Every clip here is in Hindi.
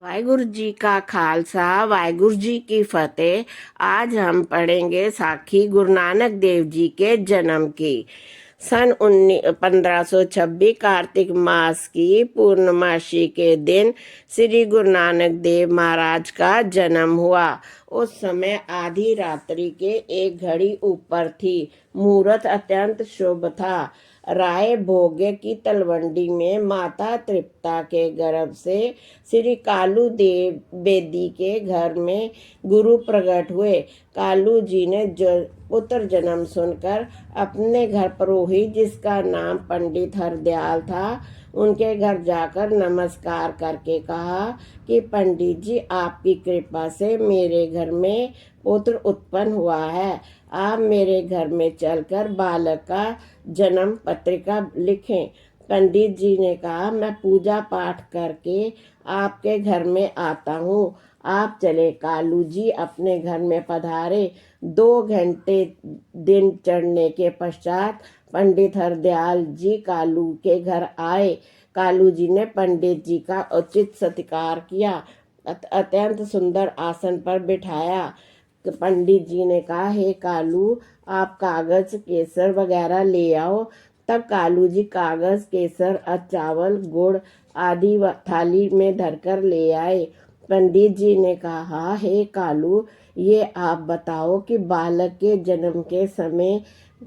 वाहिगुरु जी का खालसा वाहिगुरु जी की फतेह। आज हम पढ़ेंगे साखी गुरु नानक देव जी के जन्म की। सन 1526 कार्तिक मास की पूर्णमासी के दिन श्री गुरु नानक देव महाराज का जन्म हुआ। उस समय आधी रात्रि के एक घड़ी ऊपर थी। मुहूर्त अत्यंत शुभ था। राय भोगे की तलवंडी में माता तृप्ता के गर्भ से श्री कालू देव बेदी के घर में गुरु प्रकट हुए। कालू जी ने पुत्र जन्म सुनकर अपने घर पुरोहित, जिसका नाम पंडित हरदयाल था, उनके घर जाकर नमस्कार करके कहा कि पंडित जी, आपकी कृपा से मेरे घर में पुत्र उत्पन्न हुआ है। आप मेरे घर में चलकर बालक का जन्म पत्रिका लिखें। पंडित जी ने कहा, मैं पूजा पाठ करके आपके घर में आता हूँ, आप चले। कालू जी अपने घर में पधारे। 2 घंटे दिन चढ़ने के पश्चात पंडित हरदयाल जी कालू के घर आए। कालू जी ने पंडित जी का उचित सत्कार किया, अत्यंत सुंदर आसन पर बिठाया। पंडित जी ने कहा, हे कालू, आप कागज केसर वगैरह ले आओ। तब कालू जी कागज केसर चावल गुड़ आदि थाली में धरकर ले आए। पंडित जी ने कहा, हे कालू, ये आप बताओ कि बालक के जन्म के समय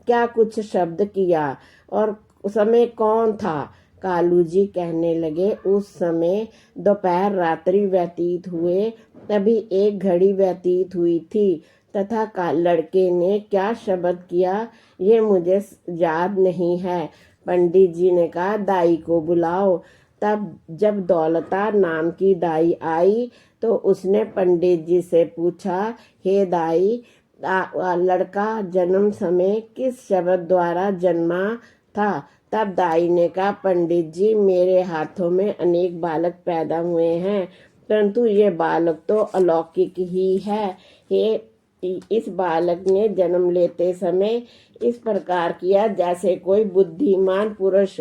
क्या कुछ शब्द किया और समय कौन था? कालू जी कहने लगे, उस समय दोपहर रात्रि व्यतीत हुए, तभी एक घड़ी व्यतीत हुई थी तथा लड़के ने क्या शब्द किया ये मुझे याद नहीं है। पंडित जी ने कहा, दाई को बुलाओ। तब जब दौलता नाम की दाई आई तो उसने पंडित जी से पूछा, हे दाई, लड़का जन्म समय किस शब्द द्वारा जन्मा था? तब दाई ने कहा, पंडित जी, मेरे हाथों में अनेक बालक पैदा हुए हैं, परंतु ये बालक तो अलौकिक ही है। हे, इस बालक ने जन्म लेते समय इस प्रकार किया जैसे कोई बुद्धिमान पुरुष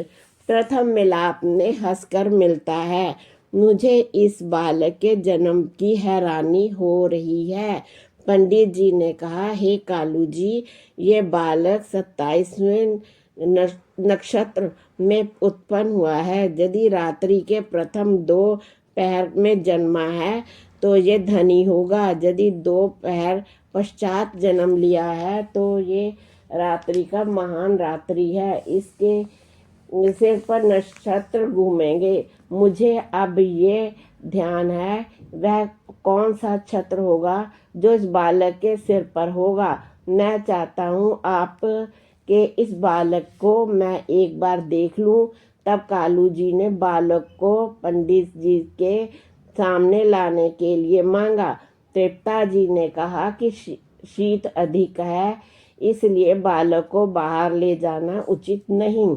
प्रथम मिलाप में हंसकर मिलता है। मुझे इस बालक के जन्म की हैरानी हो रही है। पंडित जी ने कहा, हे कालू जी, ये बालक 27वें नक्षत्र में उत्पन्न हुआ है। यदि रात्रि के प्रथम 2 पहर में जन्मा है तो ये धनी होगा। यदि 2 पहर पश्चात जन्म लिया है तो ये रात्रि का महान रात्रि है। इसके सिर पर नक्षत्र घूमेंगे। मुझे अब ये ध्यान है, वह कौन सा छत्र होगा जो इस बालक के सिर पर होगा। मैं चाहता हूँ आप के इस बालक को मैं एक बार देख लूँ। तब कालू जी ने बालक को पंडित जी के सामने लाने के लिए मांगा। तृप्ता जी ने कहा कि शीत अधिक है, इसलिए बालक को बाहर ले जाना उचित नहीं।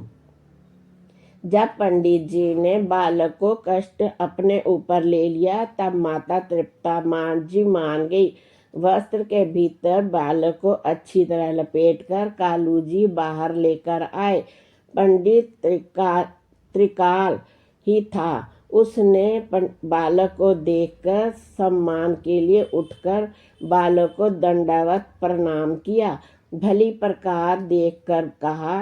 जब पंडित जी ने बालक को कष्ट अपने ऊपर ले लिया तब माता तृप्ता मान गई। वस्त्र के भीतर बालक को अच्छी तरह लपेटकर कालू जी बाहर लेकर आए। पंडित त्रिकाल ही था। उसने बालक को देखकर सम्मान के लिए उठकर बालक को दंडवत प्रणाम किया। भली प्रकार देखकर कहा,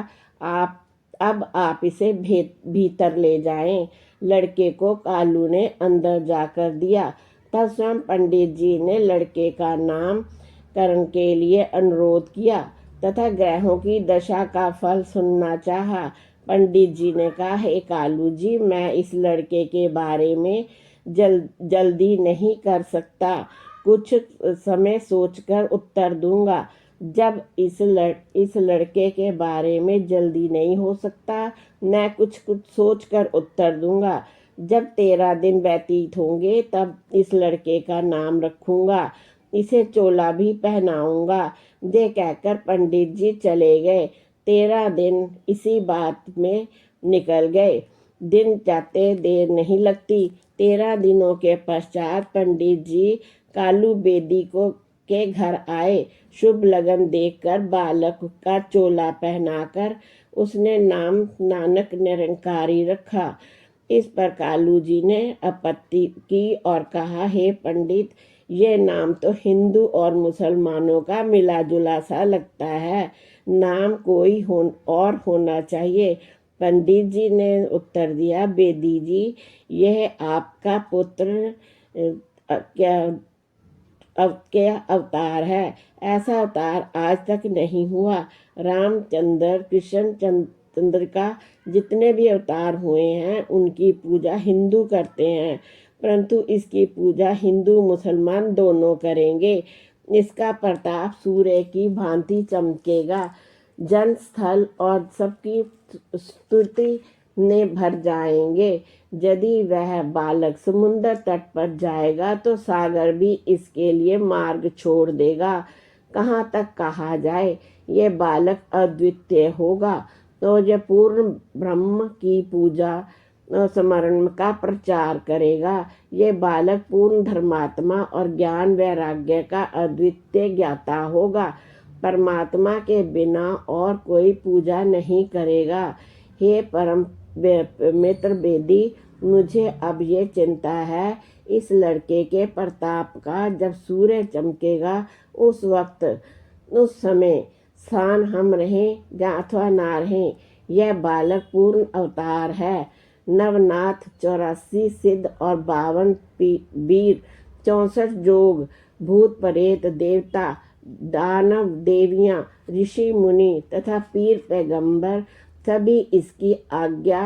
अब आप इसे भीतर ले जाएं। लड़के को कालू ने अंदर जाकर दिया। तब स्वयं पंडित जी ने लड़के का नामकरण के लिए अनुरोध किया तथा ग्रहों की दशा का फल सुनना चाहा। पंडित जी ने कहा, हे कालू जी, मैं इस लड़के के बारे में जल्दी नहीं कर सकता, कुछ समय सोचकर उत्तर दूंगा। जब इस लड़के के बारे में जल्दी नहीं हो सकता, मैं कुछ सोच कर उत्तर दूंगा। जब 13 दिन व्यतीत होंगे तब इस लड़के का नाम रखूंगा, इसे चोला भी पहनाऊंगा। ये कहकर पंडित जी चले गए। 13 दिन इसी बात में निकल गए। दिन जाते देर नहीं लगती। 13 दिनों के पश्चात पंडित जी कालू बेदी के घर आए। शुभ लगन देखकर बालक का चोला पहनाकर उसने नाम नानक निरंकारी रखा। इस पर कालू जी ने आपत्ति की और कहा, हे पंडित, ये नाम तो हिंदू और मुसलमानों का मिला जुला सा लगता है, नाम कोई और होना चाहिए। पंडित जी ने उत्तर दिया, बेदी जी, यह आपका पुत्र क्या अवतार है? ऐसा अवतार आज तक नहीं हुआ। रामचंद्र, कृष्ण चंद्रिका, जितने भी अवतार हुए हैं उनकी पूजा हिंदू करते हैं, परंतु इसकी पूजा हिंदू मुसलमान दोनों करेंगे। इसका प्रताप सूर्य की भांति चमकेगा, जन स्थल और सबकी स्तुति ने भर जाएंगे। यदि वह बालक समुद्र तट पर जाएगा तो सागर भी इसके लिए मार्ग छोड़ देगा। कहाँ तक कहा जाए, ये बालक अद्वितीय होगा, तो यह पूर्ण ब्रह्म की पूजा और स्मरण का प्रचार करेगा। ये बालक पूर्ण धर्मात्मा और ज्ञान वैराग्य का अद्वितीय ज्ञाता होगा, परमात्मा के बिना और कोई पूजा नहीं करेगा। हे परम मित्र बेदी, मुझे अब ये चिंता है, इस लड़के के प्रताप का जब सूर्य चमकेगा उस वक्त, उस समय स्थान हम रहें या अथवा ना रहें, यह बालक पूर्ण अवतार है। नवनाथ, 84 सिद्ध और 52 वीर, 64 जोग, भूत प्रेत देवता, दानव देवियां, ऋषि मुनि तथा पीर पैगंबर सभी इसकी आज्ञा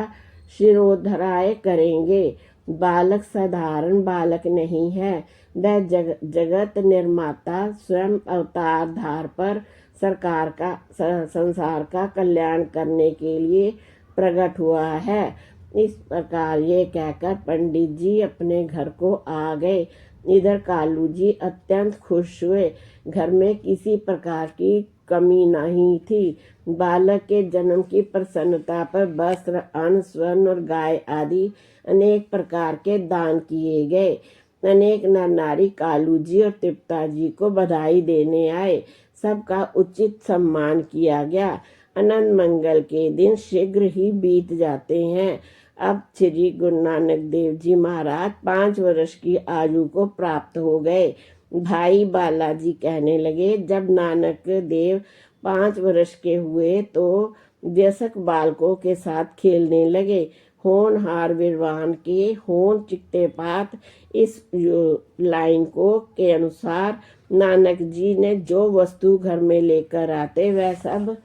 शिरोधार्य करेंगे। बालक साधारण बालक नहीं है, वह जगत निर्माता स्वयं अवतार धार पर संसार का कल्याण करने के लिए प्रकट हुआ है। इस प्रकार ये कहकर पंडित जी अपने घर को आ गए। इधर कालू जी अत्यंत खुश हुए। घर में किसी प्रकार की कमी नहीं थी। बालक के जन्म की प्रसन्नता पर वस्त्र, अन्न, स्वर्ण और गाय आदि अनेक प्रकार के दान किए गए। अनेक नर नारी कालू जी और तृप्ता जी को बधाई देने आए। सबका उचित सम्मान किया गया। अनंत मंगल के दिन शीघ्र ही बीत जाते हैं। अब श्री गुरु नानक देव जी महाराज 5 वर्ष की आयु को प्राप्त हो गए। भाई बालाजी कहने लगे, जब नानक देव 5 वर्ष के हुए तो वयस्क बालकों के साथ खेलने लगे। होनहार विद्वान के होन चिकते पात, इस लाइन को के अनुसार नानक जी ने जो वस्तु घर में लेकर आते वह सब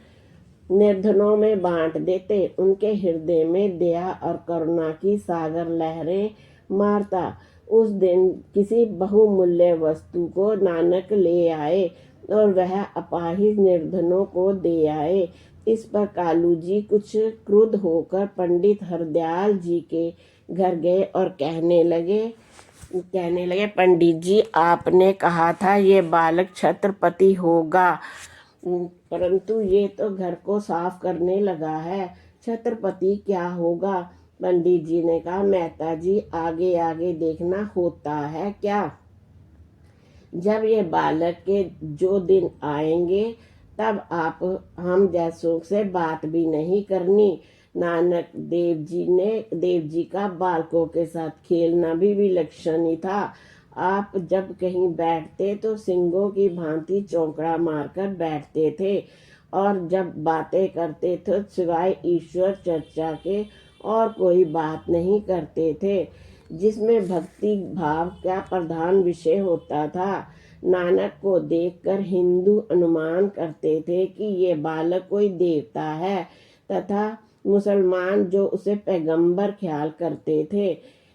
निर्धनों में बांट देते। उनके हृदय में दया और करुणा की सागर लहरें मारता। उस दिन किसी बहुमूल्य वस्तु को नानक ले आए और वह अपाहिज निर्धनों को दे आए। इस पर कालू जी कुछ क्रुद्ध होकर पंडित हरदयाल जी के घर गए और कहने लगे, पंडित जी, आपने कहा था ये बालक छत्रपति होगा, परंतु ये तो घर को साफ करने लगा है, छत्रपति क्या होगा? पंडित जी ने कहा, मेहता जी, आगे आगे देखना होता है क्या? जब ये बालक के जो दिन आएंगे तब आप हम जैसों से बात भी नहीं करनी। नानक देव जी का बालकों के साथ खेलना भी विलक्षण ही था। आप जब कहीं बैठते तो सिंगों की भांति चौकड़ा मारकर बैठते थे और जब बातें करते थे सिवाय ईश्वर चर्चा के और कोई बात नहीं करते थे, जिसमें भक्ति भाव का प्रधान विषय होता था। नानक को देखकर हिंदू अनुमान करते थे कि ये बालक कोई देवता है तथा मुसलमान जो उसे पैगंबर ख्याल करते थे।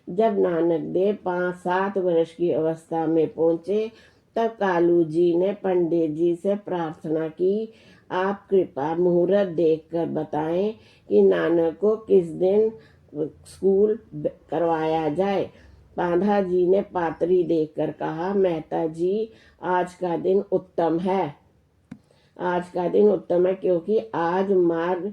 जब नानक देव 5-7 वर्ष की अवस्था में पहुंचे तब कालू जी ने पंडित जी से प्रार्थना की, आप कृपा मुहूर्त देखकर बताएं कि नानक को किस दिन स्कूल करवाया जाए। पांधा जी ने पात्री देखकर कहा, मेहता जी, आज का दिन उत्तम है। आज का दिन उत्तम है क्योंकि आज मार्ग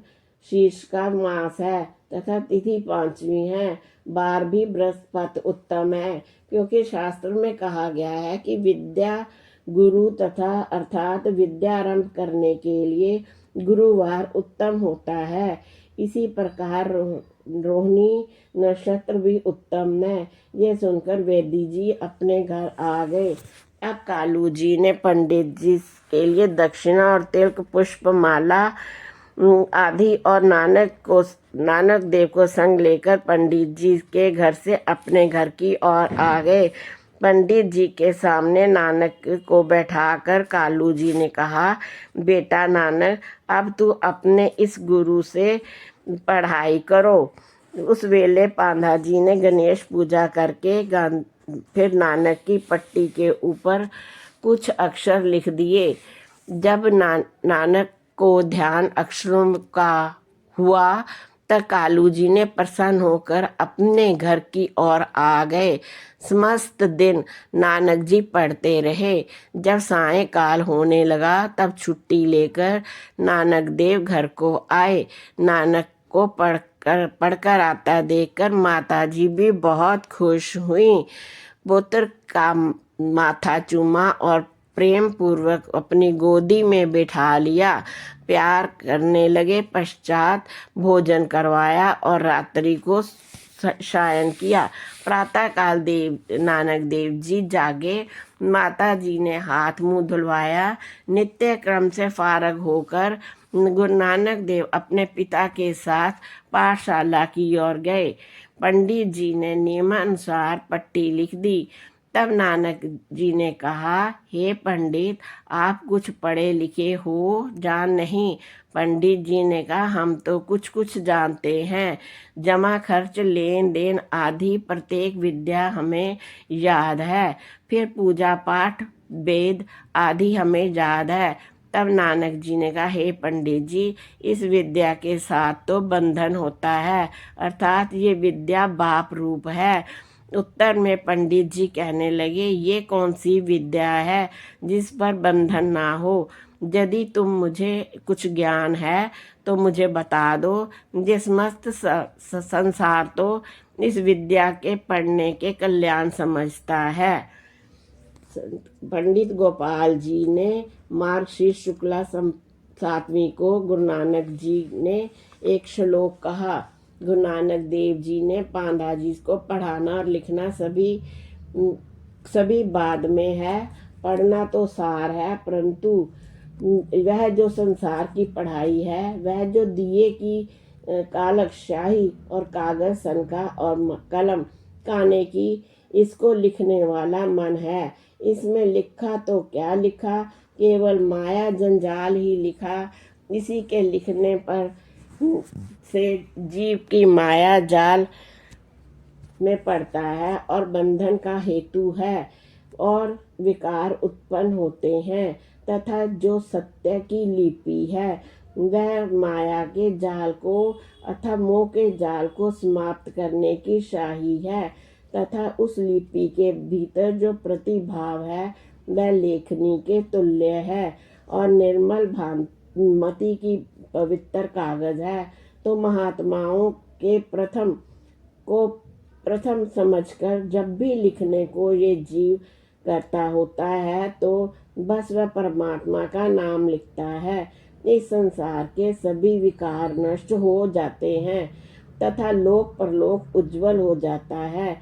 शीर्ष का मास है तथा तिथि 5वीं है। 12वीं बृहस्पति उत्तम है क्योंकि शास्त्र में कहा गया है कि विद्या गुरु तथा अर्थात विद्यारंभ करने के लिए गुरुवार उत्तम होता है। इसी प्रकार रोहिणी नक्षत्र भी उत्तम है। ये सुनकर वेदी जी अपने घर आ गए। अब कालू जी ने पंडित जी के लिए दक्षिणा और तिलक पुष्प माला आदि और नानक देव को संग लेकर पंडित जी के घर से अपने घर की ओर आ गए। पंडित जी के सामने नानक को बैठाकर कालू जी ने कहा, बेटा नानक, अब तू अपने इस गुरु से पढ़ाई करो। उस वेले पांधा जी ने गणेश पूजा करके फिर नानक की पट्टी के ऊपर कुछ अक्षर लिख दिए। जब नानक को ध्यान अक्षरों का हुआ तब कालू जी ने प्रसन्न होकर अपने घर की ओर आ गए। समस्त दिन नानक जी पढ़ते रहे। जब सायंकाल होने लगा तब छुट्टी लेकर नानक देव घर को आए। नानक को पढ़कर आता देखकर माता जी भी बहुत खुश हुई। पुत्र का माथा चूमा और प्रेम पूर्वक अपनी गोदी में बिठा लिया। प्यार करने लगे। पश्चात भोजन करवाया और रात्रि को शयन किया। प्रातःकाल नानक देव जी जागे। माता जी ने हाथ मुंह धुलवाया। नित्य क्रम से फारग होकर गुरु नानक देव अपने पिता के साथ पाठशाला की ओर गए। पंडित जी ने नियमानुसार पट्टी लिख दी। तब नानक जी ने कहा, हे पंडित, आप कुछ पढ़े लिखे हो या नहीं? पंडित जी ने कहा, हम तो कुछ कुछ जानते हैं। जमा खर्च लेन देन आदि प्रत्येक विद्या हमें याद है। फिर पूजा पाठ वेद आदि हमें याद है। तब नानक जी ने कहा, हे पंडित जी, इस विद्या के साथ तो बंधन होता है, अर्थात ये विद्या बाप रूप है। उत्तर में पंडित जी कहने लगे, ये कौन सी विद्या है जिस पर बंधन ना हो? यदि तुम मुझे कुछ ज्ञान है तो मुझे बता दो। ये समस्त संसार तो इस विद्या के पढ़ने के कल्याण समझता है। पंडित गोपाल जी ने मार्गशीर्ष शुक्ला 7वीं को गुरु नानक जी ने एक श्लोक कहा। गुरु नानक देव जी ने पांधा जी को पढ़ाना और लिखना सभी बाद में है। पढ़ना तो सार है, परंतु वह जो संसार की पढ़ाई है, वह जो दिए की कालक स्याही और कागज सनका और कलम काने की, इसको लिखने वाला मन है। इसमें लिखा तो क्या लिखा, केवल माया जंजाल ही लिखा। इसी के लिखने पर से जीव की माया जाल में पड़ता है और बंधन का हेतु है और विकार उत्पन्न होते हैं, तथा जो सत्य की लिपि है वह माया के जाल को अथवा मोह के जाल को समाप्त करने की शाही है, तथा उस लिपि के भीतर जो प्रतिभाव है वह लेखनी के तुल्य है और निर्मल भानुमति की पवित्र कागज है। तो महात्माओं के प्रथम समझकर जब भी लिखने को ये जीव करता होता है तो बस वह परमात्मा का नाम लिखता है। इस संसार के सभी विकार नष्ट हो जाते हैं तथा लोक परलोक उज्जवल हो जाता है।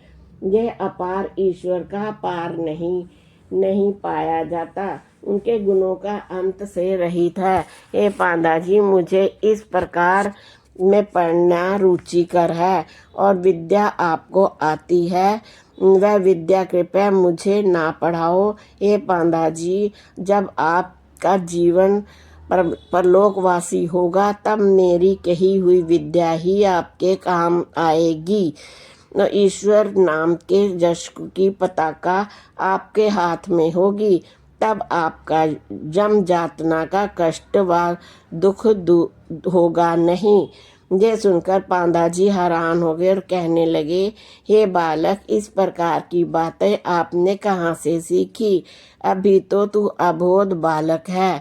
यह अपार ईश्वर का पार नहीं पाया जाता। उनके गुणों का अंत से रहित है। हे पांधा जी, मुझे इस प्रकार में पढ़ना रुचिकर है और विद्या आपको आती है, वह विद्या कृपया मुझे ना पढ़ाओ। हे पांधा जी, जब आपका जीवन परलोकवासी होगा तब मेरी कही हुई विद्या ही आपके काम आएगी। ईश्वर नाम के यश की पताका आपके हाथ में होगी। तब आपका जम जातना का कष्ट व दुख होगा नहीं। ये सुनकर पांधा जी हैरान हो गए और कहने लगे, हे बालक, इस प्रकार की बातें आपने कहाँ से सीखी? अभी तो तू अबोध बालक है।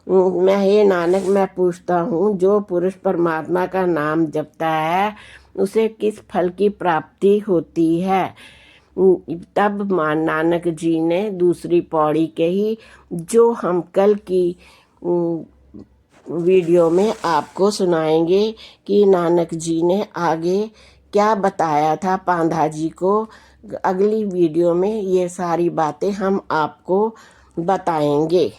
हे नानक, मैं पूछता हूँ, जो पुरुष परमात्मा का नाम जपता है उसे किस फल की प्राप्ति होती है? तब नानक जी ने दूसरी पौड़ी कही, जो हम कल की वीडियो में आपको सुनाएंगे कि नानक जी ने आगे क्या बताया था पांधा जी को। अगली वीडियो में ये सारी बातें हम आपको बताएंगे।